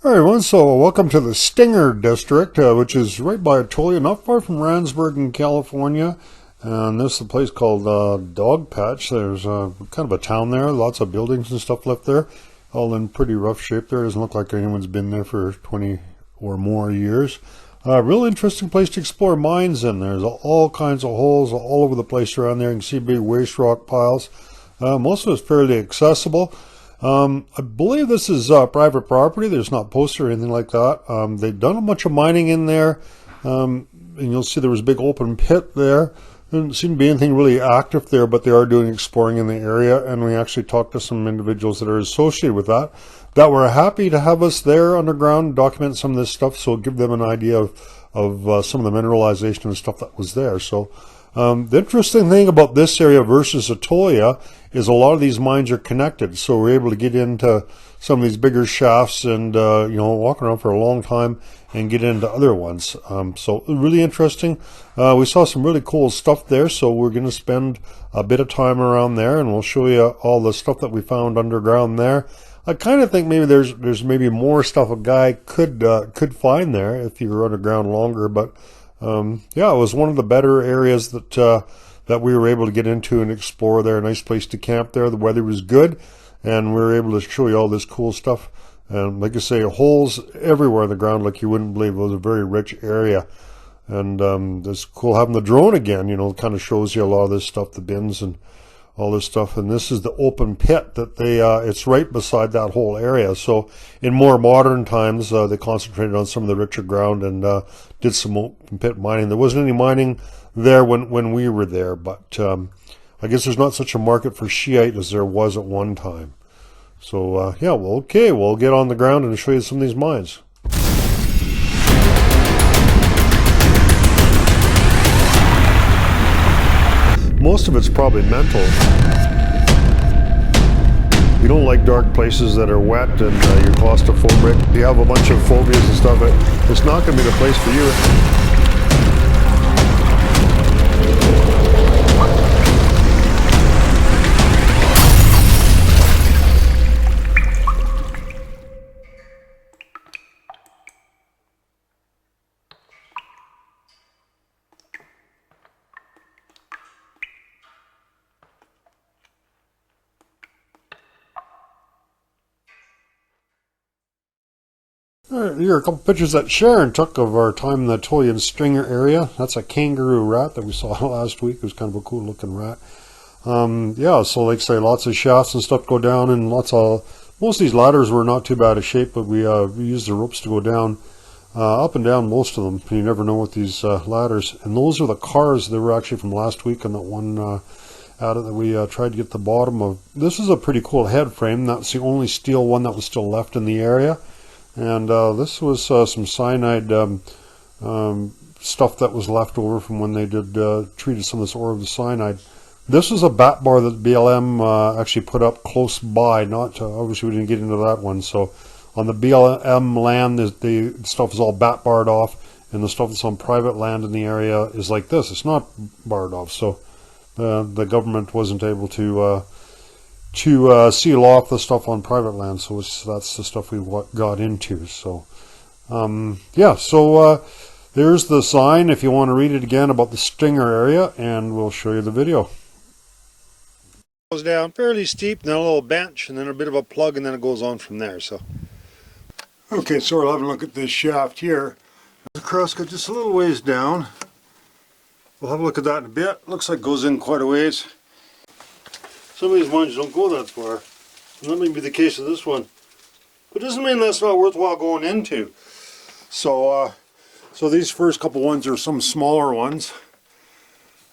All right, everyone. So, welcome to the Stinger District, which is right by Atolia, not far from Randsburg in California. And this is a place called Dog Patch. There's kind of a town there, lots of buildings and stuff left there, all in pretty rough shape there. Doesn't look like anyone's been there for 20 or more years. Real interesting place to explore mines in. There's all kinds of holes all over the place around there. You can see big waste rock piles. Most of it's fairly accessible. I believe this is private property. There's not posted or anything like that. They've done a bunch of mining in there, and you'll see there was a big open pit there. There didn't seem to be anything really active there, but they are doing exploring in the area, and we actually talked to some individuals that are associated with that were happy to have us there underground, document some of this stuff, so give them an idea of some of the mineralization and stuff that was there. So the interesting thing about this area versus Atolia is a lot of these mines are connected, so we're able to get into some of these bigger shafts and walk around for a long time and get into other ones. So really interesting. We saw some really cool stuff there, so we're going to spend a bit of time around there, and we'll show you all the stuff that we found underground there. I kind of think maybe there's maybe more stuff a guy could find there if you were underground longer, but yeah, it was one of the better areas that we were able to get into and explore there. A nice place to camp there. The weather was good, and we were able to show you all this cool stuff. And like I say, holes everywhere on the ground like you wouldn't believe. It was a very rich area. And it's cool having the drone again, it kind of shows you a lot of this stuff, the bins and all this stuff. And this is the open pit that it's right beside that whole area. So in more modern times, they concentrated on some of the richer ground and did some open pit mining. There wasn't any mining there when we were there, but I guess there's not such a market for Shiite as there was at one time. So yeah, well, okay, we'll get on the ground and show you some of these mines. Most of it's probably mental. You don't like dark places that are wet and you're claustrophobic. You have a bunch of phobias and stuff, it's not going to be the place for you. All right, here are a couple pictures that Sharon took of our time in the Atolia and Stringer area. That's a kangaroo rat that we saw last week. It was kind of a cool looking rat. Yeah, so like I say, lots of shafts and stuff go down, and most of these ladders were not too bad a shape, but we used the ropes to go down, up and down most of them. You never know with these ladders. And those are the cars that were actually from last week on that one out that we tried to get the bottom of. This is a pretty cool head frame. That's the only steel one that was still left in the area. And this was some cyanide stuff that was left over from when they did treated some of this ore with cyanide. This was a bat bar that BLM actually put up close by. Not obviously we didn't get into that one. So on the BLM land, the stuff is all bat barred off, and the stuff that's on private land in the area is like this. It's not barred off. So the government wasn't able to seal off the stuff on private land, so that's the stuff we got into. So yeah, so there's the sign if you want to read it again about the Stinger area, and we'll show you the video. It goes down fairly steep, then a little bench, and then a bit of a plug, and then it goes on from there. So okay, so we'll have a look at this shaft here. The crosscut just a little ways down. We'll have a look at that in a bit. Looks like it goes in quite a ways. Some of these mines don't go that far, and that may be the case of this one. But it doesn't mean that's not worthwhile going into. So so these first couple ones are some smaller ones,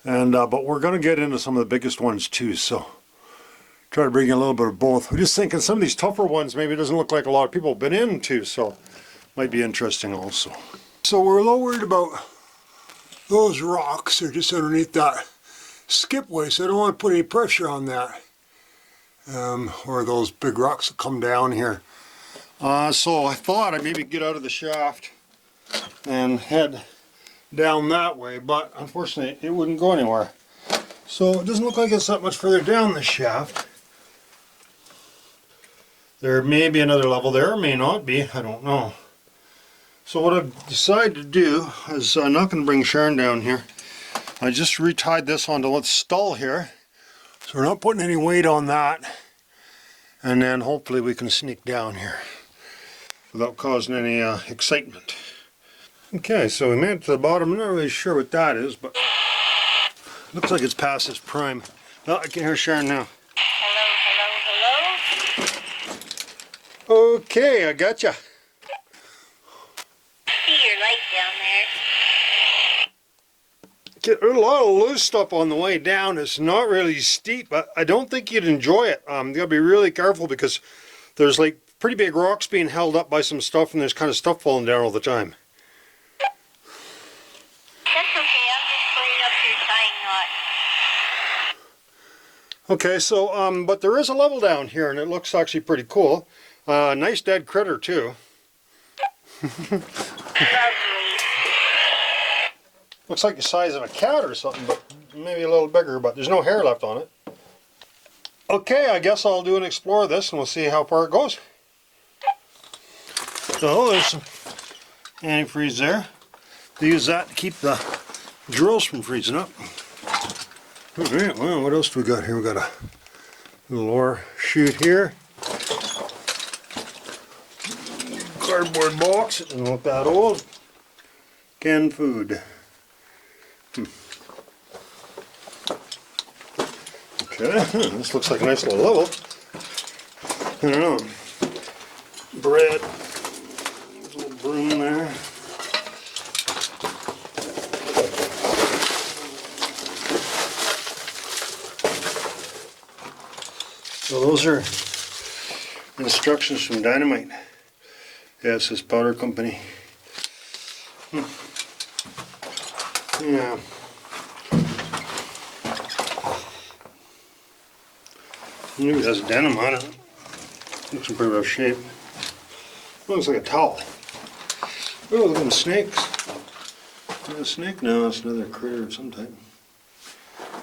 and but we're going to get into some of the biggest ones too, so try to bring in a little bit of both. We're just thinking some of these tougher ones maybe it doesn't look like a lot of people have been into, so might be interesting also. So we're a little worried about those rocks. They're just underneath that skipway, so I don't want to put any pressure on that, or those big rocks that come down here. So I thought I'd maybe get out of the shaft and head down that way, but unfortunately it wouldn't go anywhere. So it doesn't look like it's that much further down the shaft. There may be another level there, or may not be, I don't know. So what I've decided to do is I'm not going to bring Sharon down here. I just retied this onto let's stall here. So we're not putting any weight on that. And then hopefully we can sneak down here without causing any excitement. Okay, so we made it to the bottom. I'm not really sure what that is, but looks like it's past its prime. Oh, I can hear Sharon now. Hello, hello, hello. Okay, I gotcha. See your light down there. Get a lot of loose stuff on the way down. It's not really steep, but I don't think you'd enjoy it. You gotta be really careful because there's like pretty big rocks being held up by some stuff, and there's kind of stuff falling down all the time. That's okay, I'm just putting up your tying knot. Okay, so but there is a level down here, and it looks actually pretty cool. Nice dead critter too. Lovely. Looks like the size of a cat or something, but maybe a little bigger, but there's no hair left on it. Okay, I guess I'll do and explore this, and we'll see how far it goes. So there's some antifreeze there. We use that to keep the drills from freezing up. Alright, well, what else do we got here? We got a little ore chute here. Cardboard box, it doesn't look that old. Canned food. Okay, this looks like a nice little level. I don't know. Bread. There's a little broom there. So those are instructions from Dynamite. Yeah, it says Powder Company. Yeah. Maybe it has denim on it. Looks in pretty rough shape. Looks like a towel. Oh, look at the snakes. Is that a snake? No, it's another critter of some type.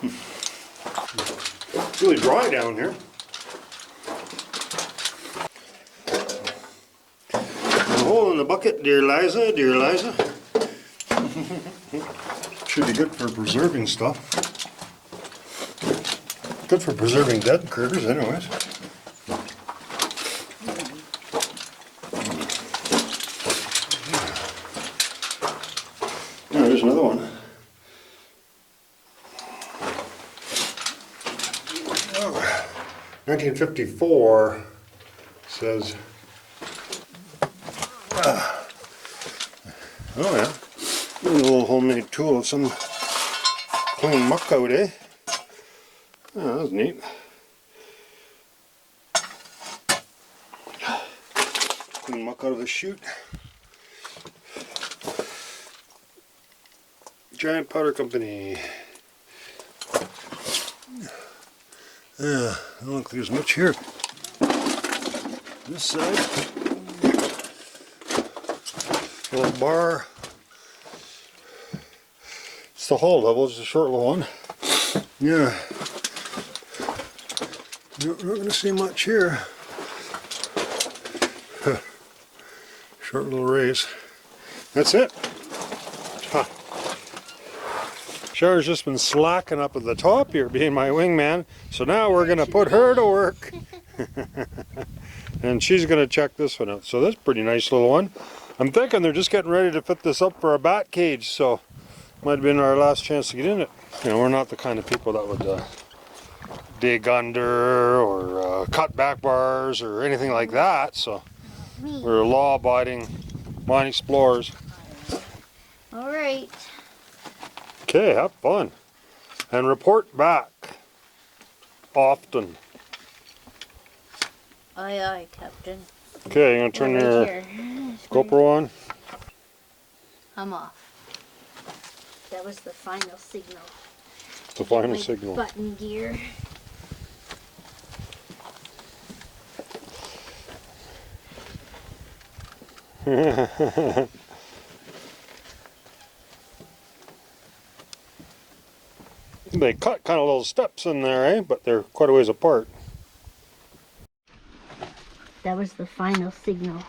It's really dry down here. A hole in the bucket, dear Liza, dear Liza. Should be good for preserving stuff. Good for preserving dead critters anyways. Oh, there's another one. Oh, 1954 says, oh yeah, a little homemade tool of some clean muck out, eh? Oh, that was neat. Clean muck out of the chute. Giant Powder Company. Yeah, I don't think there's much here. This side. Little bar. It's the hall level, it's a short little one. Yeah. We're not going to see much here. Short little race. That's it. Huh. Sharon's just been slacking up at the top here, being my wingman. So now we're going to put her to work. And she's going to check this one out. So that's a pretty nice little one. I'm thinking they're just getting ready to fit this up for a bat cage. So might have been our last chance to get in it. You know, we're not the kind of people that would dig under or cut back bars or anything like that. So we're law-abiding mine explorers. All right. Okay, have fun. And report back. Often. Aye, aye, Captain. Okay, you're going to turn your GoPro on? I'm off. That was the final signal. The final My signal. Button gear. They cut kind of little steps in there, eh? But they're quite a ways apart. That was the final signal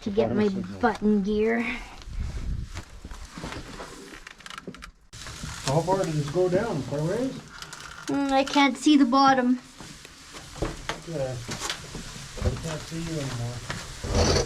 to get my button gear. How far did this go down? Quite a ways? I can't see the bottom. Yeah. I can't see you anymore.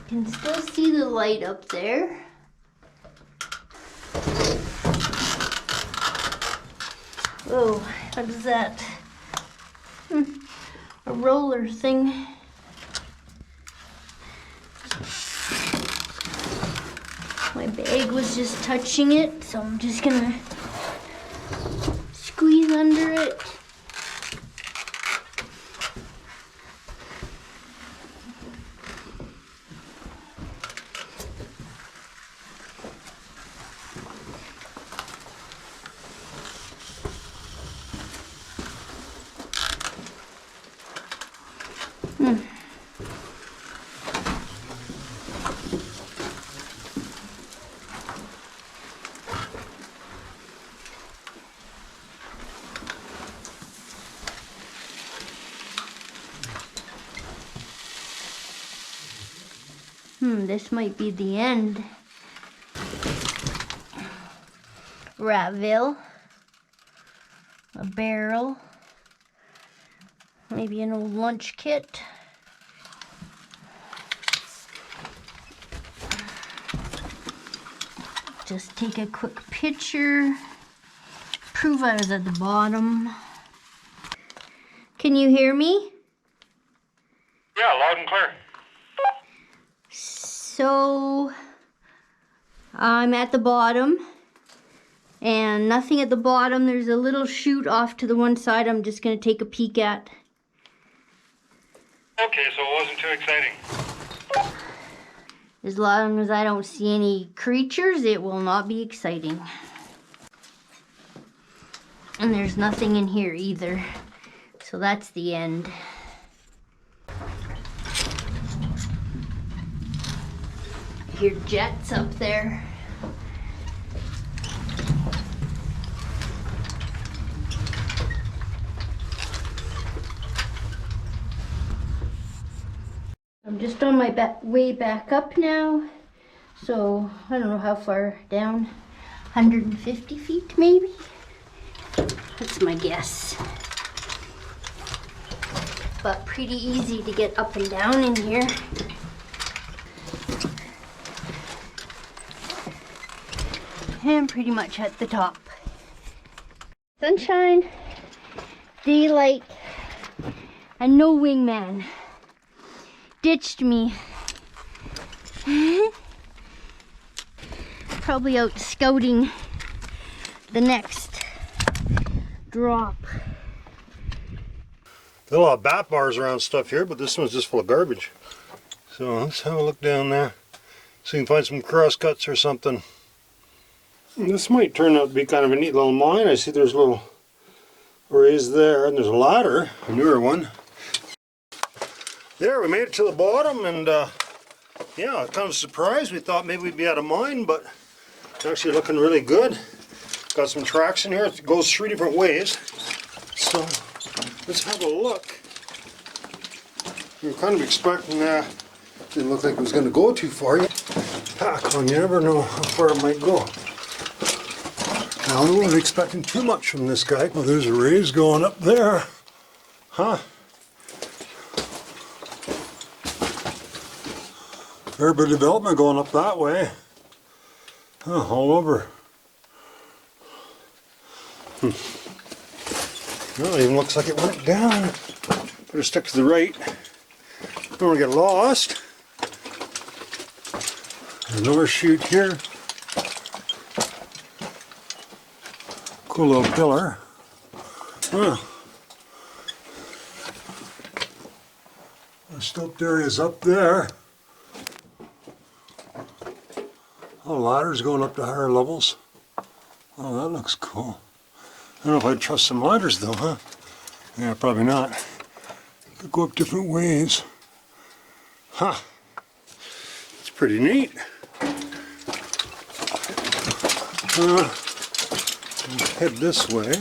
Can still see the light up there. Oh, what is that? A roller thing. My bag was just touching it, so I'm just gonna squeeze under it. This might be the end. Ratville. A barrel. Maybe an old lunch kit. Just take a quick picture. Prove I was at the bottom. Can you hear me? Yeah, loud and clear. So, I'm at the bottom, and nothing at the bottom. There's a little chute off to the one side I'm just going to take a peek at. Okay, so it wasn't too exciting. As long as I don't see any creatures, it will not be exciting. And there's nothing in here either. So that's the end. I hear jets up there. I'm just on my way back up now. So I don't know how far down. 150 feet maybe? That's my guess. But pretty easy to get up and down in here. And pretty much at the top. Sunshine, daylight, and no wingman. Ditched me. Probably out scouting the next drop. There's a lot of bat bars around stuff here, but this one's just full of garbage. So let's have a look down there. See if we can find some cross cuts or something. This might turn out to be kind of a neat little mine. I see there's a little raise there, and there's a ladder, a newer one. There, we made it to the bottom, and yeah, kind of surprised. We thought maybe we'd be out of mine, but it's actually looking really good. Got some traction here. It goes 3 different ways. So let's have a look. We were kind of expecting that. Didn't look like it was going to go too far yet. Pack on, you never know how far it might go. Now, I wasn't expecting too much from this guy. Well, there's a raise going up there. Huh? Fair bit of development going up that way. Huh, all over. Well, it even looks like it went down. Better stick to the right. Don't want to get lost. Another chute here. Cool little pillar. Huh. The stoped area is up there. Oh, ladders going up to higher levels. Oh, that looks cool. I don't know if I'd trust some ladders though, huh? Yeah, probably not. Could go up different ways. Huh. It's pretty neat. Head this way.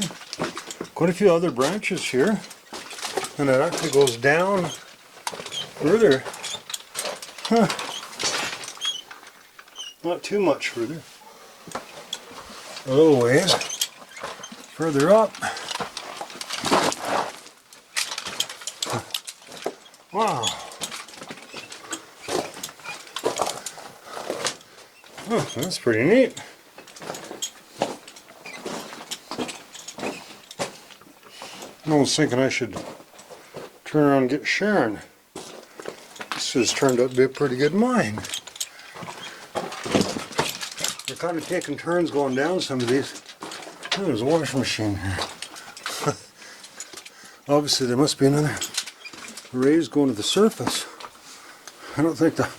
Quite a few other branches here. And it actually goes down further. Huh. Not too much further. A little ways. Further up. Wow. Oh, that's pretty neat. I was thinking I should turn around and get Sharon. This has turned out to be a pretty good mine. We're kind of taking turns going down some of these. Oh, there's a washing machine here. Obviously there must be another raise going to the surface. I don't think the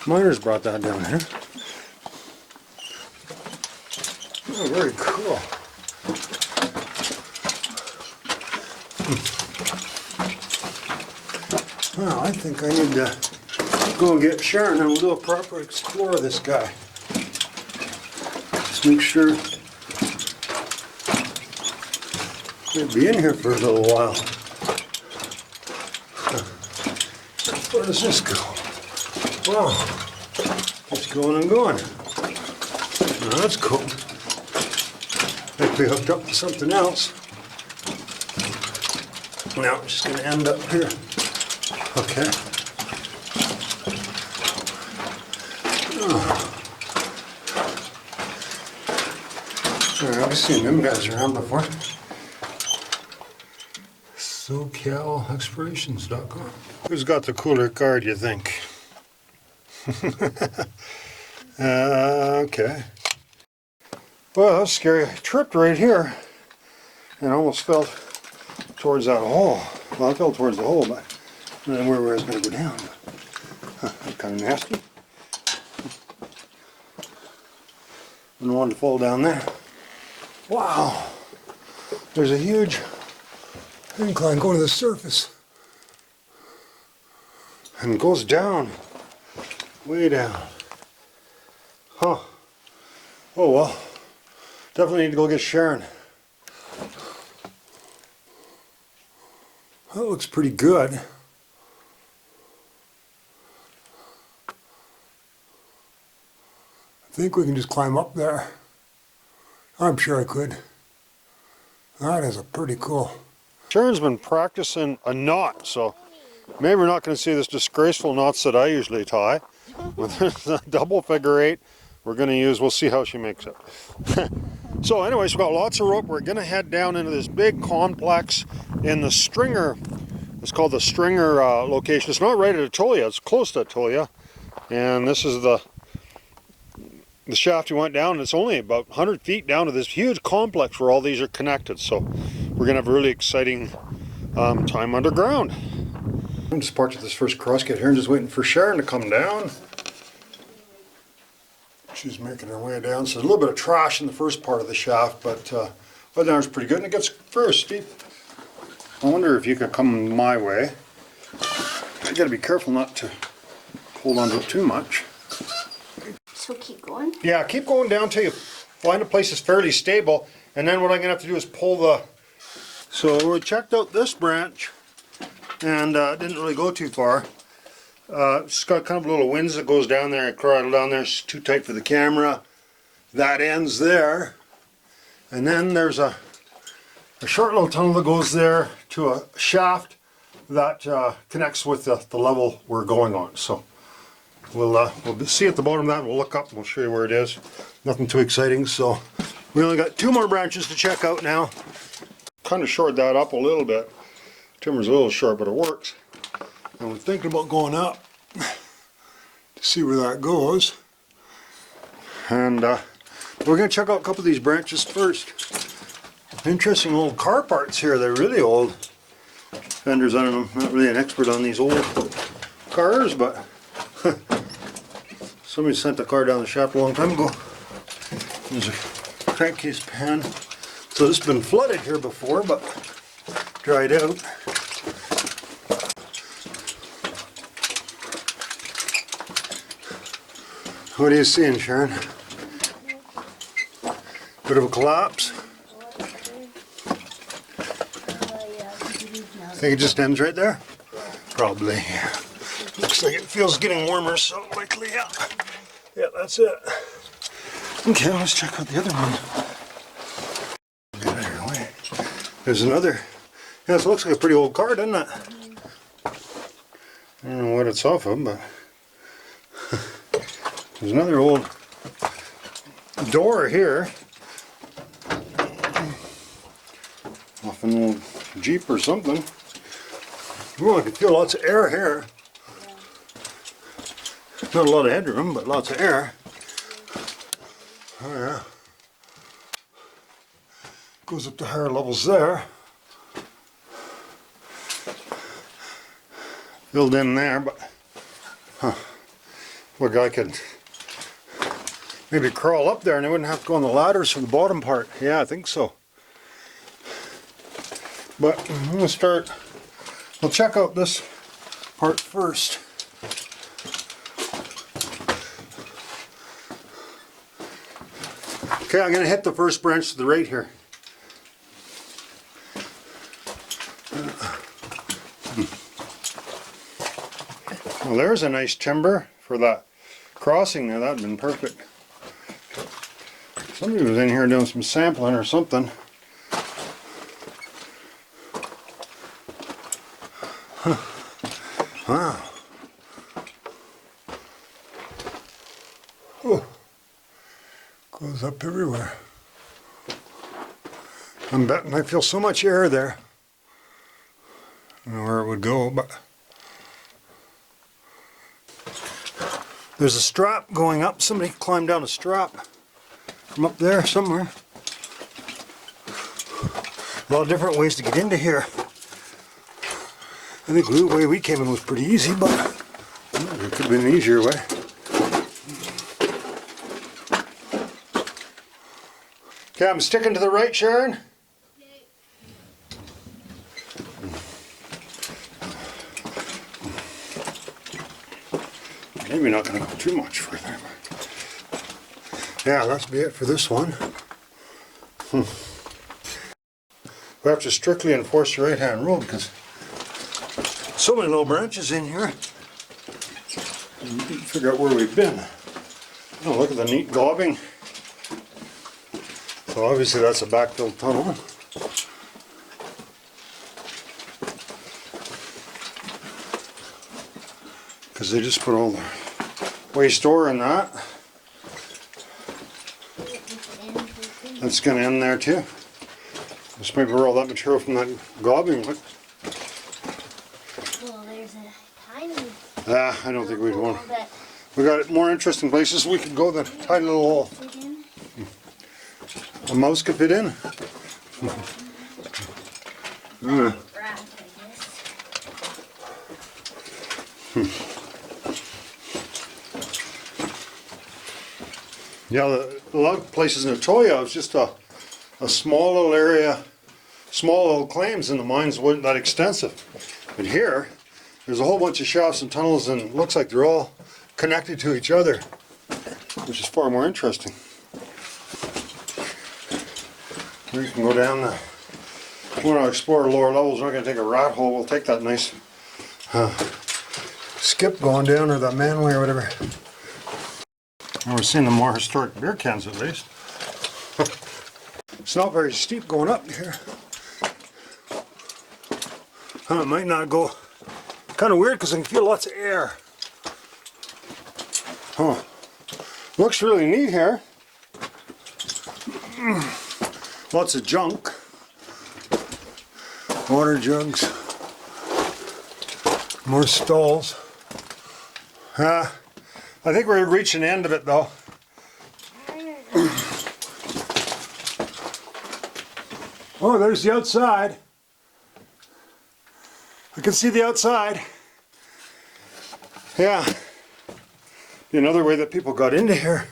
miners brought that down here. Oh, very cool. Well, I think I need to go and get Sharon and we'll do a proper explore of this guy. Just make sure he'll be in here for a little while. Where does this go? Wow, it's going and going. Now that's cool. Like we hooked up to something else. Now I'm just going to end up here. Okay. Oh. I've seen them guys around before. SoCalExplorations.com. Who's got the cooler card, you think? Okay. Well, that's scary. I tripped right here and almost fell towards that hole. Well, I fell towards the hole, but I don't know where I was going to go down. That's kind of nasty. I don't want to fall down there. Wow. There's a huge incline going to the surface. And goes down. Way down. Huh. Oh well. Definitely need to go get Sharon. That looks pretty good. I think we can just climb up there. I'm sure I could. That is a pretty cool. Sharon's been practicing a knot, so maybe we're not going to see this disgraceful knots that I usually tie. With a double figure eight, we're going to use, we'll see how she makes it. So anyways, we've got lots of rope. We're going to head down into this big complex in the Stringer. It's called the Stringer location. It's not right at Atolia, it's close to Atolia. And this is the shaft we went down, and it's only about 100 feet down to this huge complex where all these are connected. So we're going to have a really exciting time underground. I'm just parked at this first crosscut here and just waiting for Sharon to come down. She's making her way down. So there's a little bit of trash in the first part of the shaft, but down it's pretty good, and it gets very steep. I wonder if you could come my way. You got to be careful not to hold on to it too much. So keep going? Yeah, keep going down till you find a place that's fairly stable, and then what I'm going to have to do is pull the... So we checked out this branch, and didn't really go too far. It's got kind of a little winds that goes down there and cradle down there. It's too tight for the camera. That ends there. And then there's a short little tunnel that goes there to a shaft that connects with the level we're going on. So we'll see at the bottom of that. We'll look up and we'll show you where it is. Nothing too exciting. So we only got 2 more branches to check out now. Kind of shored that up a little bit. Timber's a little short, but it works. And we're thinking about going up to see where that goes. And we're going to check out a couple of these branches first. Interesting old car parts here. They're really old. Fenders, I don't know, I'm not really an expert on these old cars, but somebody sent the car down the shaft a long time ago. There's a crankcase pan. So this has been flooded here before, but dried out. What are you seeing, Sharon? Bit of a collapse. Think it just ends right there? Probably. Looks like it feels getting warmer, so likely, yeah. Yeah, that's it. Okay, let's check out the other one. Get out of your way. There's another. Yeah, this looks like a pretty old car, doesn't it? I don't know what it's off of, but there's another old door here. Off an old Jeep or something. Oh, I can feel lots of air here. Not a lot of headroom, but lots of air. Oh yeah. Goes up to higher levels there. Filled in there, but well, a guy could maybe crawl up there and they wouldn't have to go on the ladders for the bottom part. Yeah, I think so. But I'm going to start, we'll check out this part first. Okay, I'm going to hit the first branch to the right here. Well, there's a nice timber for that crossing there. That would have been perfect. Somebody was in here doing some sampling or something. Huh. Wow. Oh. Goes up everywhere. I'm betting I feel so much air there. I don't know where it would go, but there's a strap going up. Somebody climbed down a strap from up there somewhere. A lot of different ways to get into here. I think the way we came in was pretty easy, but it could have been an easier way. Okay, I'm sticking to the right, Sharon. Maybe not going to go too much further. Yeah, that's be it for this one. We have to strictly enforce the right-hand rule because so many little branches in here. Figure out where we've been. Oh, look at the neat gobbing. So obviously that's a backfilled tunnel. Because they just put all the waste ore in that. That's going to end there too. Just maybe where all that material from that gobbing. Look. Well, there's a tiny. I don't think we'd want. We got more interesting places we could go than a tiny little hole. A mouse could fit in. Yeah, a lot of places in Atolia, it was just a small little area, small little claims, and the mines weren't that extensive. But here, there's a whole bunch of shafts and tunnels, and it looks like they're all connected to each other, which is far more interesting. We can go down the, we want to explore lower levels. We're not going to take a rat hole, we'll take that nice skip going down, or that manway or whatever. And we're seeing the more historic beer cans at least. It's not very steep going up here. It might not go, kind of weird because I can feel lots of air. Looks really neat here. Lots of junk. Water jugs. More stalls. I think we're reaching the end of it though. Oh, there's the outside. I can see the outside. Yeah. Be another way that people got into here.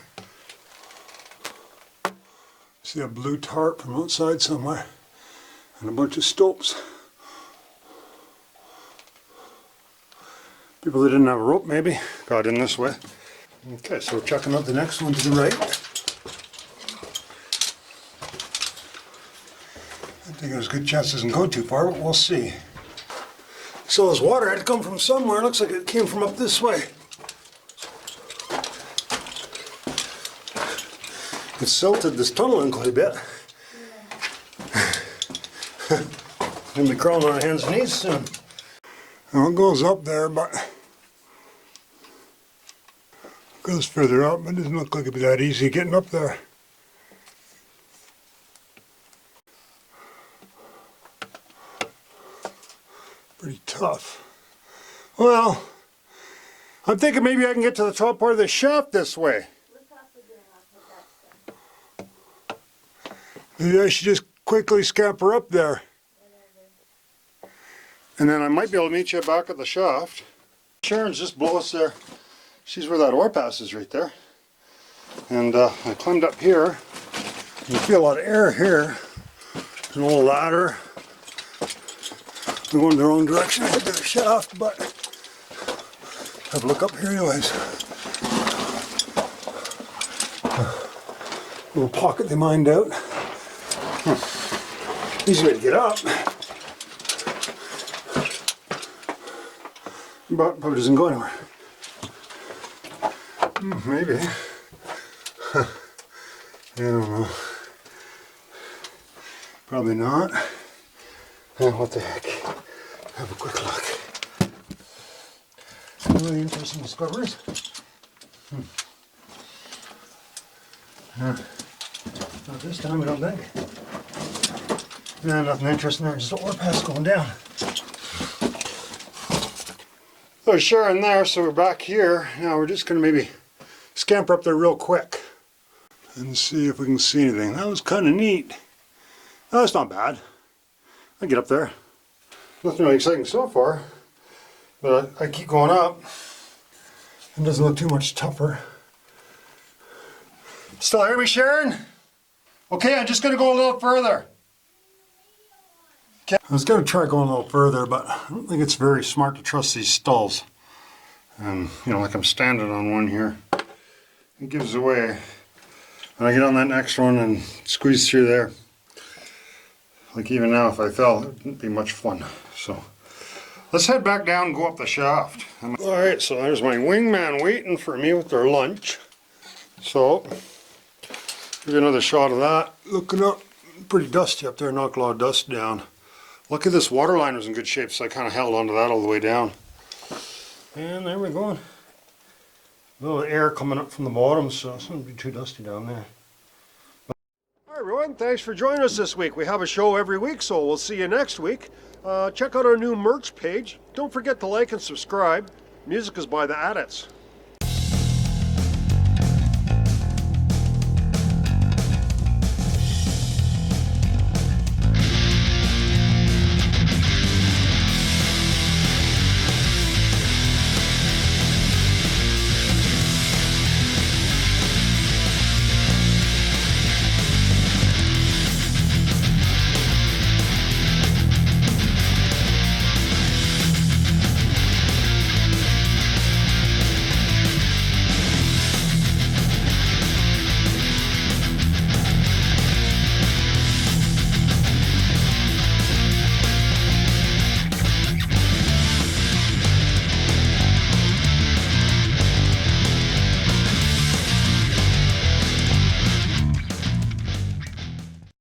See a blue tarp from outside somewhere. And a bunch of stopes. People that didn't have a rope maybe got in this way. Okay, so we're checking out the next one to the right. I think there's a good chance it doesn't go too far, but we'll see. So this water had to come from somewhere. It looks like it came from up this way. It silted this tunnel in quite a bit. Gonna be crawling on our hands and knees soon. Well, it goes up there, but it goes further up, but it doesn't look like it'd be that easy getting up there. Pretty tough. Well, I'm thinking maybe I can get to the top part of the shaft this way. Maybe I should just quickly scamper up there. And then I might be able to meet you back at the shaft. Sharon's just below us there. She's where that ore pass is right there. And I climbed up here. You feel a lot of air here. There's an old ladder. We're going the wrong direction to the shaft, but have a look up here anyways. Little pocket they mined out. Easy way to get up. But probably doesn't go anywhere. Maybe. I don't know. Probably not. Oh, what the heck. Have a quick look. Really interesting discoveries. Not this time, I don't think. Yeah, nothing interesting there, just an ore pass going down. So Sharon there, so we're back here. Now we're just going to maybe scamper up there real quick and see if we can see anything. That was kind of neat. Oh, that's not bad. I get up there. Nothing really exciting so far, but I keep going up. It doesn't look too much tougher. Still hear me, Sharon? Okay, I'm just going to go a little further. Okay. I was going to try going a little further, but I don't think it's very smart to trust these stalls. And, you know, like I'm standing on one here. It gives away. And I get on that next one and squeeze through there. Like even now, if I fell, it wouldn't be much fun. So let's head back down and go up the shaft. Alright, so there's my wingman waiting for me with their lunch. So, give you another shot of that. Looking up, pretty dusty up there, knocked a lot of dust down. Lucky this water line was in good shape, so I kind of held onto that all the way down. And there we're going. A little air coming up from the bottom, so it's not be too dusty down there. Hi everyone, thanks for joining us this week. We have a show every week, so we'll see you next week. Check out our new merch page. Don't forget to like and subscribe. Music is by the Adits.